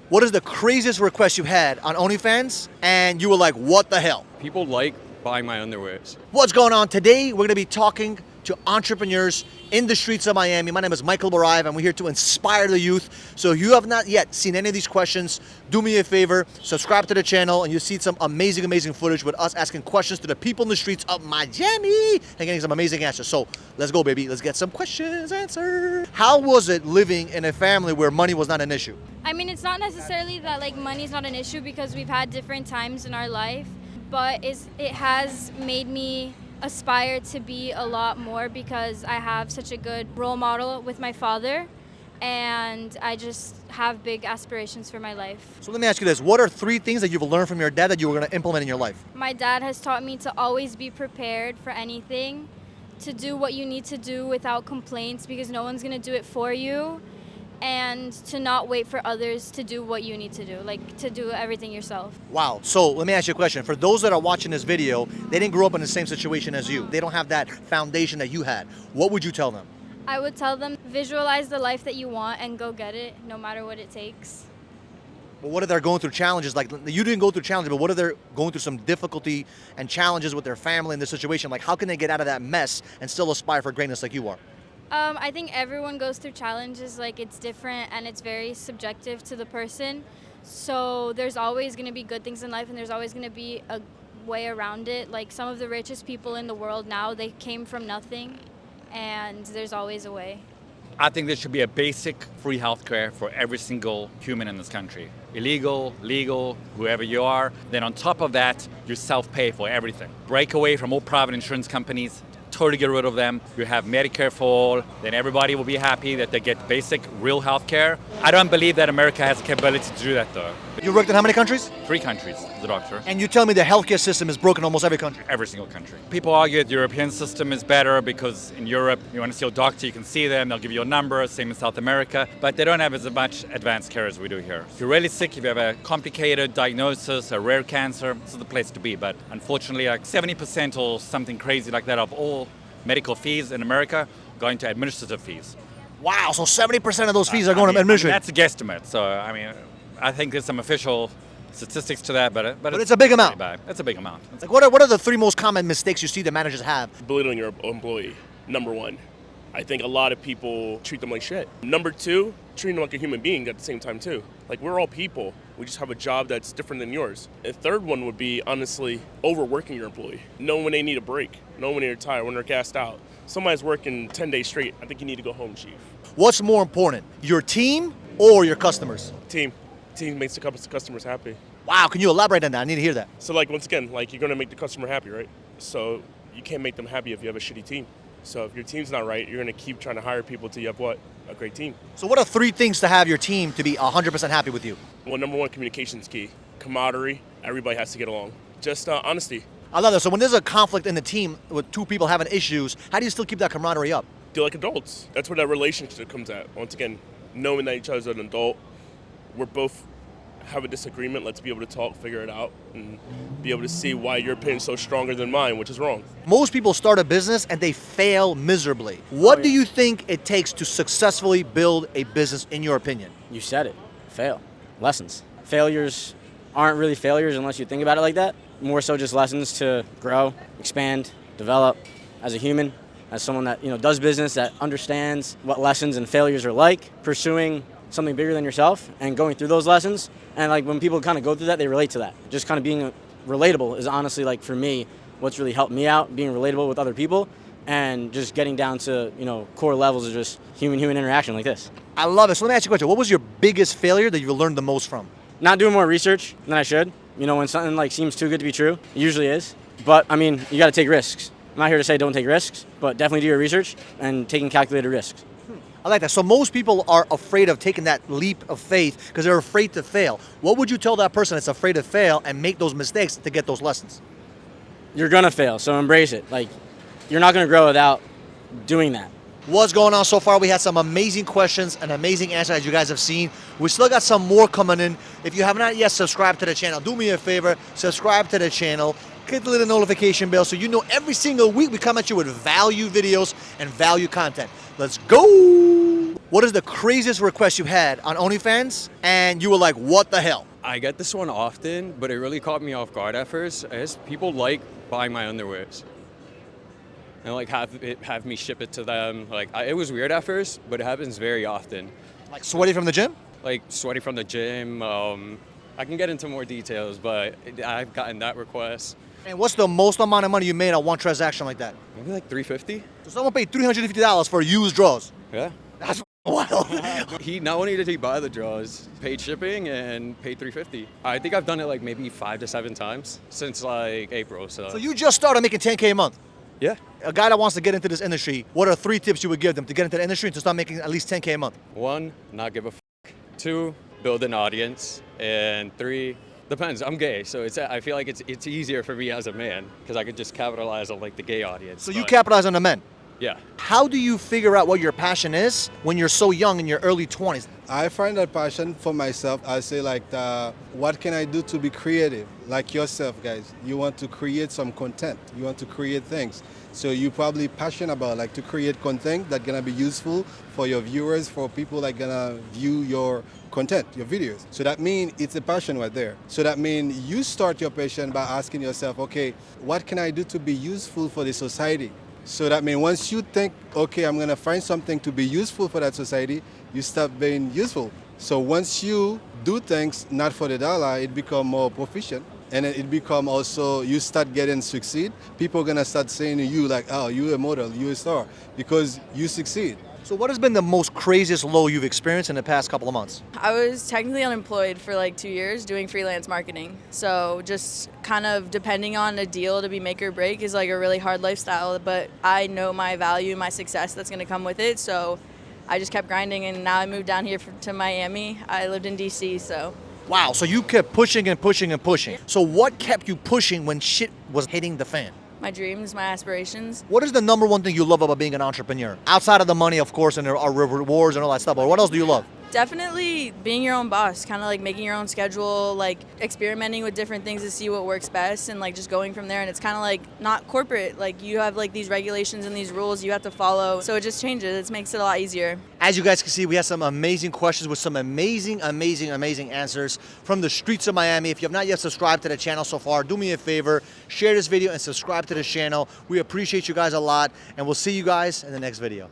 What is the craziest request you had on OnlyFans and you were like, what the hell? People like buying my underwear. What's going on? Today, we're going to be talking to entrepreneurs in the streets of Miami. My name is Michael Barayev, and we're here to inspire the youth. So if you have not yet seen any of these questions, do me a favor, subscribe to the channel, and you'll see some amazing footage with us asking questions to the people in the streets of Miami and getting some amazing answers. So let's go, baby. Let's get some questions answered. How was it living in a family where money was not an issue? I mean, it's not necessarily that like money's not an issue because we've had different times in our life, but it has made me aspire to be a lot more because I have such a good role model with my father, and I just have big aspirations for my life. So let me ask you this. What are 3 things that you've learned from your dad that you were going to implement in your life? My dad has taught me to always be prepared for anything, to do what you need to do without complaints because no one's going to do it for you, and to not wait for others to do what you need to do, like to do everything yourself. Wow. So let me ask you a question. For those that are watching this video, they didn't grow up in the same situation as you. They don't have that foundation that you had. What would you tell them? I would tell them, visualize the life that you want and go get it, no matter what it takes. But what if they're going through challenges? Like, you didn't go through challenges, but what if they're going through some difficulty and challenges with their family in this situation? Like, how can they get out of that mess and still aspire for greatness like you are? I think everyone goes through challenges, like it's different and it's very subjective to the person. So there's always going to be good things in life and there's always going to be a way around it. Like some of the richest people in the world now, they came from nothing, and there's always a way. I think there should be a basic free healthcare for every single human in this country. Illegal, legal, whoever you are. Then on top of that, you self-pay for everything. Break away from all private insurance companies. Totally get rid of them. You have Medicare for all. Then everybody will be happy that they get basic, real health care. I don't believe that America has the capability to do that, though. You worked in how many countries? 3 countries, as a doctor. And you tell me the healthcare system is broken in almost every country. Every single country. People argue that the European system is better because in Europe, you want to see a doctor, you can see them, they'll give you a number, same in South America, but they don't have as much advanced care as we do here. If you're really sick, if you have a complicated diagnosis, a rare cancer, this is the place to be. But unfortunately, like 70% or something crazy like that of all medical fees in America going to administrative fees. Wow, so 70% of those fees are going to administrative. That's a guesstimate. So, I think there's some official statistics to that, but it's a big amount. It's a big amount. Like, what are the 3 most common mistakes you see that managers have? Belittling your employee, number 1. I think a lot of people treat them like shit. Number 2, treating them like a human being at the same time too. Like, we're all people. We just have a job that's different than yours. A third one would be, honestly, overworking your employee. Know when they need a break. Know when they're tired, when they're gassed out. Somebody's working 10 days straight. I think you need to go home, chief. What's more important, your team or your customers? Team. Team makes the customers happy. Wow, can you elaborate on that? I need to hear that. So, like, once again, like, you're going to make the customer happy, right? So you can't make them happy if you have a shitty team. So if your team's not right, you're going to keep trying to hire people till you have what? A great team. So what are 3 things to have your team to be 100% happy with you? Well, number 1, communication's key. Camaraderie. Everybody has to get along. Just honesty. I love that. So when there's a conflict in the team with 2 people having issues, how do you still keep that camaraderie up? Deal like adults. That's where that relationship comes at. Once again, knowing that each other's an adult, we're both have a disagreement, let's be able to talk, figure it out, and be able to see why your opinion's so stronger than mine, which is wrong. Most people start a business and they fail miserably. What do you think it takes to successfully build a business, in your opinion? You said it. Fail. Lessons. Failures aren't really failures unless you think about it like that. More so just lessons to grow, expand, develop as a human, as someone that does business, that understands what lessons and failures are like, pursuing something bigger than yourself and going through those lessons. And like when people kind of go through that, they relate to that. Just kind of being relatable is honestly, like, for me, what's really helped me out, being relatable with other people and just getting down to, core levels of just human interaction like this. I love it. So let me ask you a question. What was your biggest failure that you've learned the most from? Not doing more research than I should. When something like seems too good to be true, it usually is. But I mean, you got to take risks. I'm not here to say don't take risks, but definitely do your research and taking calculated risks. I like that. So most people are afraid of taking that leap of faith because they're afraid to fail. What would you tell that person that's afraid to fail and make those mistakes to get those lessons? You're gonna fail, so embrace it. Like, you're not gonna grow without doing that. What's going on so far? We had some amazing questions and amazing answers, as you guys have seen. We still got some more coming in. If you have not yet subscribed to the channel, do me a favor, subscribe to the channel, click the little notification bell so you know every single week we come at you with value videos and value content. Let's go! What is the craziest request you had on OnlyFans and you were like, what the hell? I get this one often, but it really caught me off guard at first. I guess people like buying my underwears and like have me ship it to them. Like it was weird at first, but it happens very often. Like sweaty from the gym? Like sweaty from the gym. I can get into more details, but I've gotten that request. And what's the most amount of money you made on one transaction like that? Maybe like $350. So someone paid $350 for used drawers. Yeah. That's wild. He not only did he buy the drawers, paid shipping and paid $350. I think I've done it like maybe 5 to 7 times since like April. So you just started making 10K a month. Yeah. A guy that wants to get into this industry, what are 3 tips you would give them to get into the industry and to start making at least 10K a month? 1, not give a f. 2, build an audience. And 3, depends. I'm gay, so I feel like it's easier for me as a man because I could just capitalize on like the gay audience. So you capitalize on the men. Yeah. How do you figure out what your passion is when you're so young in your early 20s? I find that passion for myself. I say like, what can I do to be creative? Like yourself, guys. You want to create some content. You want to create things. So you're probably passionate about like to create content that's gonna be useful for your viewers, for people that gonna view your content, your videos. So that means it's a passion right there. So that means you start your passion by asking yourself, okay, what can I do to be useful for the society? So that means once you think, okay, I'm gonna find something to be useful for that society, you start being useful. So once you do things not for the dollar, it become more proficient. And then it become also, you start getting succeed. People are gonna start saying to you like, oh, you're a model, you're a star, because you succeed. So what has been the most craziest low you've experienced in the past couple of months? I was technically unemployed for like 2 years doing freelance marketing. So just kind of depending on a deal to be make or break is like a really hard lifestyle, but I know my value, my success that's gonna come with it. So I just kept grinding, and now I moved down here to Miami. I lived in DC, so. Wow, so you kept pushing and pushing and pushing. So what kept you pushing when shit was hitting the fan? My dreams, my aspirations. What is the number one thing you love about being an entrepreneur? Outside of the money, of course, and our rewards and all that stuff, but what else do you love? Definitely being your own boss, kind of like making your own schedule, like experimenting with different things to see what works best, and like just going from there. And it's kind of like not corporate, like you have like these regulations and these rules you have to follow, so it just changes. It makes it a lot easier. As you guys can see, we have some amazing questions with some amazing answers from the streets of Miami. If you have not yet subscribed to the channel so far, do me a favor, share this video and subscribe to the channel. We appreciate you guys a lot, and we'll see you guys in the next video.